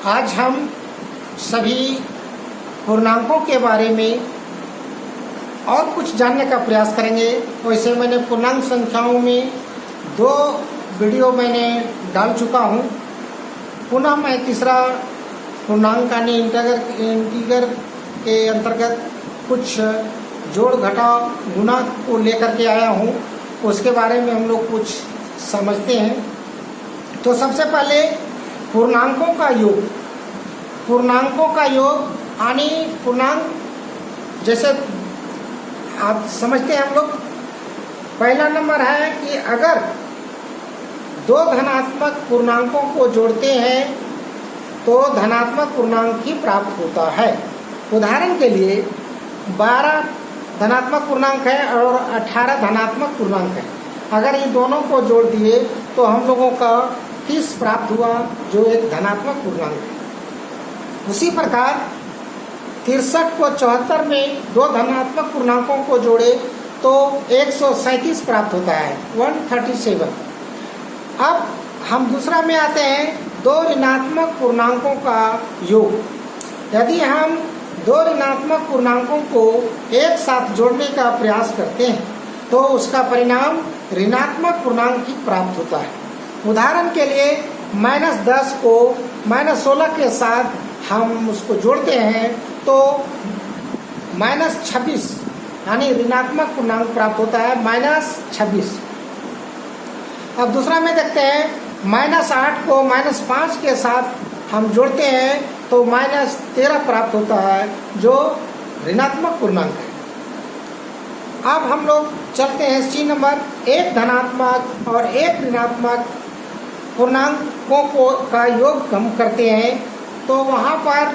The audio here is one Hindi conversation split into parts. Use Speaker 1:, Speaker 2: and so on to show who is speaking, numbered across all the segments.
Speaker 1: आज हम सभी पूर्णांकों के बारे में और कुछ जानने का प्रयास करेंगे। वैसे मैंने पूर्णांक संख्याओं में 2 वीडियो मैंने डाल चुका हूँ। पुनः मैं तीसरा पूर्णांक यानी इंटीगर के अंतर्गत कुछ जोड़ घटाव गुणा को लेकर के आया हूँ। उसके बारे में हम लोग कुछ समझते हैं। तो सबसे पहले पूर्णांकों का योग यानी पूर्णांक जैसे आप समझते हैं हम लोग। पहला नंबर है कि अगर 2 धनात्मक पूर्णांकों को जोड़ते हैं तो धनात्मक पूर्णांक ही प्राप्त होता है। उदाहरण के लिए 12 धनात्मक पूर्णांक है और 18 धनात्मक पूर्णांक है। अगर ये दोनों को जोड़ दिए तो हम लोगों का 30 प्राप्त हुआ, जो एक धनात्मक पूर्णांक है। उसी प्रकार 63 को 74 में 2 धनात्मक पूर्णांकों को जोड़े तो 137 प्राप्त होता है, 137। अब हम दूसरा में आते हैं 2 ऋणात्मक पूर्णांकों का योग। यदि हम 2 ऋणात्मक पूर्णांकों को एक साथ जोड़ने का प्रयास करते हैं तो उसका परिणाम ऋणात्मक पूर्णांक ही प्राप्त होता है। उदाहरण के लिए -10 को -16 के साथ हम उसको जोड़ते हैं तो -26 यानी ऋणात्मक पूर्णांक प्राप्त होता है, -26। अब दूसरा में देखते हैं -8 को -5 के साथ हम जोड़ते हैं तो -13 प्राप्त होता है, जो ऋणात्मक पूर्णांक है। अब हम लोग चलते हैं C नंबर। 1 धनात्मक और 1 ऋणात्मक पूर्णांकों का योग हम करते हैं तो वहाँ पर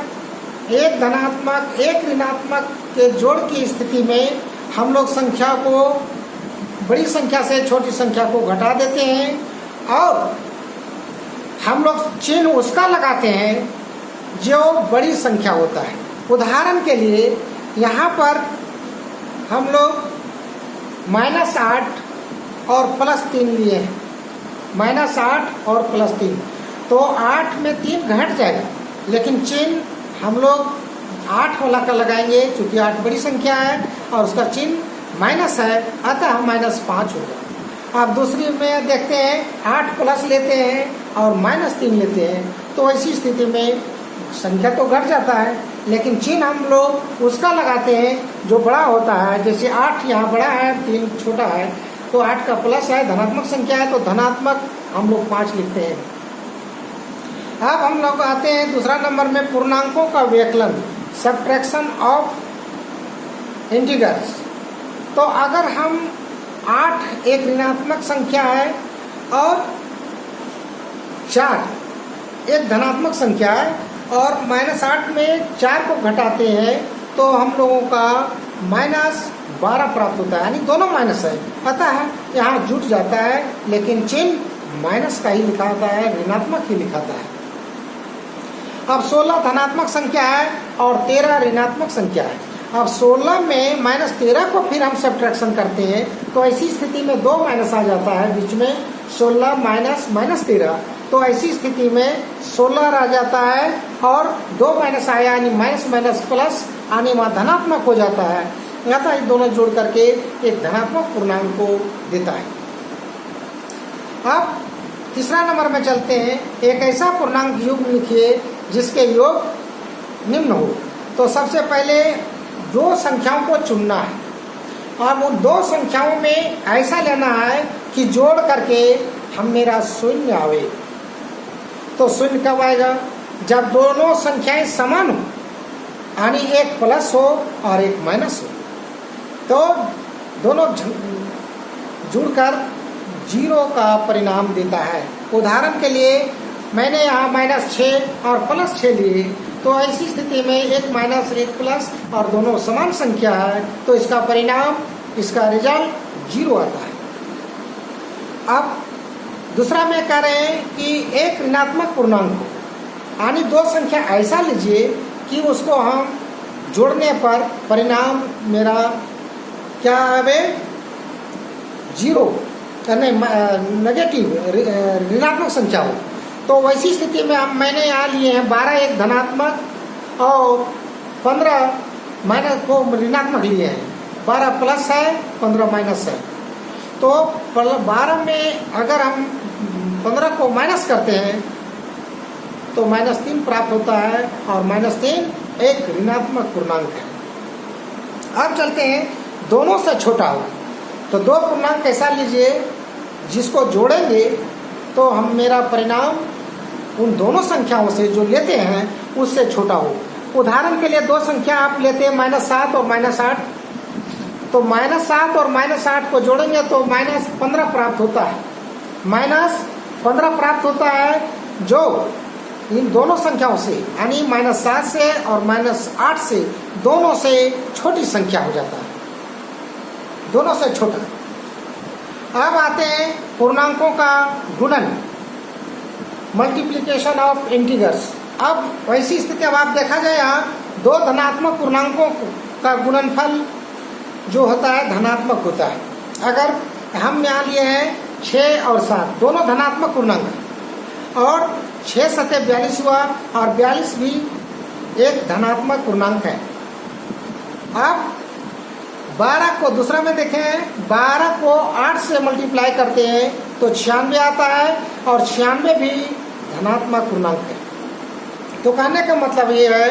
Speaker 1: 1 धनात्मक 1 ऋणात्मक के जोड़ की स्थिति में हम लोग संख्या को बड़ी संख्या से छोटी संख्या को घटा देते हैं और हम लोग चिन्ह उसका लगाते हैं जो बड़ी संख्या होता है। उदाहरण के लिए यहाँ पर हम लोग -8 और +3 लिए हैं, -8 और +3, तो 8 में 3 घट जाएगा, लेकिन चिन्ह हम लोग 8 वाला का लगाएंगे क्योंकि 8 बड़ी संख्या है और उसका चिन्ह माइनस है, अतः -5 होगा। अब दूसरी में देखते हैं 8 प्लस लेते हैं और -3 लेते हैं, तो ऐसी स्थिति में संख्या तो घट जाता है, लेकिन चिन्ह हम लोग उसका लगाते हैं जो बड़ा होता है। जैसे 8 यहाँ बड़ा है, 3 छोटा है, तो 8 का प्लस है, धनात्मक संख्या है, तो धनात्मक हम लोग 5 लिखते हैं। अब हम लोग आते हैं दूसरा नंबर में पूर्णांकों का व्यकलन, सब्ट्रैक्शन ऑफ इंटीजर्स। तो अगर हम 8 एक ऋणात्मक संख्या है और 4 एक धनात्मक संख्या है और -8 में 4 को घटाते हैं तो हम लोगों का -12 प्राप्त होता है, यानी दोनों माइनस है, अतः यहाँ जुट जाता है, लेकिन चिन्ह माइनस का ही लिखाता है, ऋणात्मक ही लिखाता है। अब 16 धनात्मक संख्या है और 13 ऋणात्मक संख्या है। अब 16 में -13 को फिर हम सब्ट्रैक्शन करते हैं तो ऐसी स्थिति में 2 माइनस आ जाता है बीच में, 16 -13, तो ऐसी स्थिति में 16 रह जाता है और 2 माइनस आया यानी माइनस प्लस आने में धनात्मक हो जाता है, अतः ये दोनों जोड़ करके एक धनात्मक पूर्णांक को देता है। अब तीसरा नंबर में चलते हैं। एक ऐसा पूर्णांक योग लिखिए जिसके योग निम्न हो। तो सबसे पहले 2 संख्याओं को चुनना है और उन 2 संख्याओं में ऐसा लेना है कि जोड़ करके हम मेरा शून्य आवे। तो शून्य कब आएगा? जब दोनों संख्याएं समान हो, यानी एक प्लस हो और एक माइनस हो, तो दोनों जुड़कर 0 का परिणाम देता है। उदाहरण के लिए मैंने यहाँ -6 और +6 लिए, तो ऐसी स्थिति में एक माइनस एक प्लस और दोनों समान संख्या है, तो इसका परिणाम, इसका रिजल्ट 0 आता है। अब दूसरा में कह रहे हैं कि एक ऋणात्मक पूर्णांक हो, यानी 2 संख्या ऐसा लीजिए कि उसको हम जोड़ने पर परिणाम मेरा क्या आवे? 0, नहीं नेगेटिव ऋणात्मक संख्या हो। तो वैसी स्थिति में मैंने यहाँ लिए हैं 12 एक धनात्मक और 15 माइनस को ऋणात्मक लिए हैं। 12 प्लस है, 15 माइनस है। तो 12 में अगर हम 15 को माइनस करते हैं तो -3 प्राप्त होता है, और -3 एक ऋणात्मक पूर्णांक है। अब चलते हैं दोनों से छोटा हो, तो दो पूर्णांक ऐसा लीजिए जिसको जोड़ेंगे तो हम मेरा परिणाम उन दोनों संख्याओं से जो लेते हैं उससे छोटा हो। उदाहरण के लिए दो संख्या आप लेते हैं -7 और -8, तो -7 और -8 को जोड़ेंगे तो -15 प्राप्त होता है। -15 प्राप्त होता है जो इन दोनों संख्याओं से, यानी -7 से और -8 से, दोनों से छोटी संख्या हो जाता है, दोनों से छोटा। अब आते हैं पूर्णांकों का गुणन, मल्टीप्लिकेशन ऑफ इंटीजर्स। अब वैसी स्थिति अब आप देखा जाए यहाँ दो धनात्मक पूर्णांकों का गुणनफल जो होता है धनात्मक होता है। अगर हम यहाँ लिए हैं 6 और 7 दोनों धनात्मक पूर्णांक, और 6 सतह 42 हुआ, और 42 भी एक धनात्मक पूर्णांक है। अब 12 को दूसरा में देखें, 12 को 8 से मल्टीप्लाई करते हैं तो 96 आता है, और 96 भी धनात्मक पूर्णांक है। तो कहने का मतलब ये है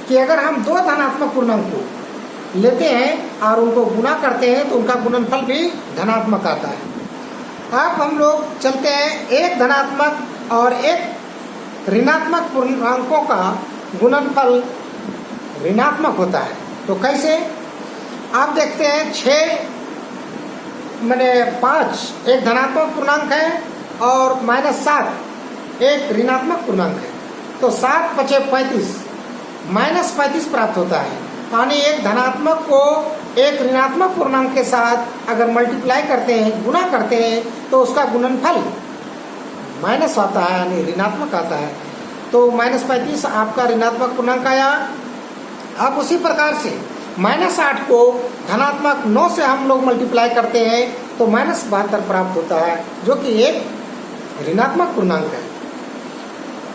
Speaker 1: कि अगर हम दो धनात्मक पूर्णांक को लेते हैं और उनको गुणा करते हैं तो उनका गुणनफल भी धनात्मक आता है। अब हम लोग चलते हैं एक धनात्मक और एक ऋणात्मक पूर्णांकों का गुणनफल ऋणात्मक होता है। तो कैसे? आप देखते हैं 5 एक धनात्मक पूर्णांक है और -7 एक ऋणात्मक पूर्णांक है, तो 7 × 5 = 35, -35 प्राप्त होता है। यानी एक धनात्मक को एक ऋणात्मक पूर्णांक के साथ अगर मल्टीप्लाई करते हैं, गुणा करते हैं, तो उसका गुणनफल माइनस आता है, यानी ऋणात्मक आता है। तो -35 आपका ऋणात्मक पूर्णांक आया। अब उसी प्रकार से -8 को धनात्मक 9 से हम लोग मल्टीप्लाई करते हैं तो -72 प्राप्त होता है, जो कि एक ऋणात्मक पूर्णांक है।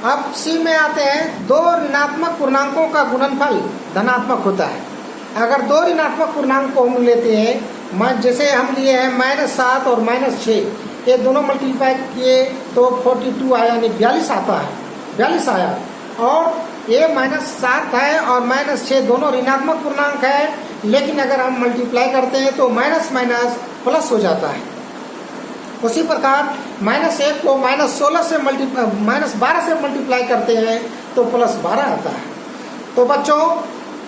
Speaker 1: अब सी में आते हैं, दो ऋणात्मक पूर्णांकों का गुणनफल धनात्मक होता है। अगर दो ऋणात्मक पूर्णांक को हम लेते हैं, जैसे हम लिए हैं -7 और -6, ये दोनों मल्टीप्लाई किए तो 42 आया, यानी 42 आता है, 42 आया। और ये -7 है और -6 दोनों ऋणात्मक पूर्णांक है, लेकिन अगर हम मल्टीप्लाई करते हैं तो माइनस माइनस प्लस हो जाता है। उसी प्रकार -1 को -12 से -12 से मल्टीप्लाई करते हैं तो +12 आता है। तो बच्चों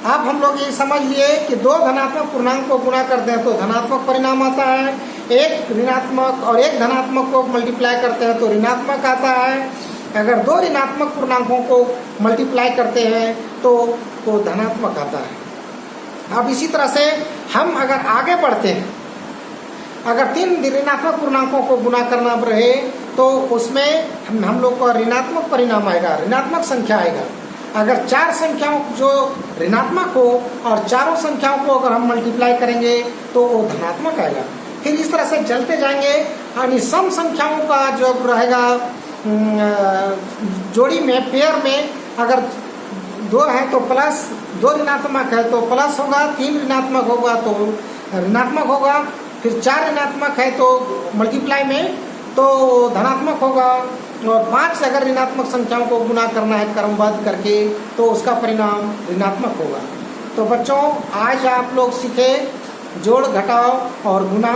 Speaker 1: आप हम लोग ये समझ लिए कि दो धनात्मक पूर्णांक को गुणा करते हैं तो धनात्मक परिणाम आता है, एक ऋणात्मक और एक धनात्मक को मल्टीप्लाई करते हैं तो ऋणात्मक आता है। अगर दो ऋणात्मक पूर्णांकों को मल्टीप्लाई करते हैं तो धनात्मक आता है। अब इसी तरह से हम अगर आगे बढ़ते हैं, अगर 3 ऋणात्मक पूर्णांकों को गुणा करना रहे तो उसमें हम लोग का ऋणात्मक परिणाम आएगा, ऋणात्मक संख्या आएगा। अगर 4 संख्याओं जो ऋणात्मक हो और चारों संख्याओं को अगर हम मल्टीप्लाई करेंगे तो वो धनात्मक आएगा। फिर इस तरह से चलते जाएंगे, यानी सम संख्याओं का जो रहेगा जोड़ी में, पेयर में, अगर 2 है तो प्लस, 2 ऋणात्मक है तो प्लस होगा, 3 ऋणात्मक होगा तो ऋणात्मक होगा, फिर 4 ऋणात्मक है तो मल्टीप्लाई में तो धनात्मक होगा, और 5 अगर ऋणात्मक संख्याओं को गुणा करना है क्रमबद्ध करके तो उसका परिणाम ऋणात्मक होगा। तो बच्चों आज आप लोग सीखे जोड़, घटाव और गुणा।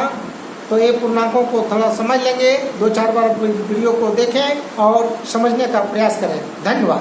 Speaker 1: तो ये पूर्णांकों को थोड़ा समझ लेंगे, 2-4 बार वीडियो को देखें और समझने का प्रयास करें। धन्यवाद।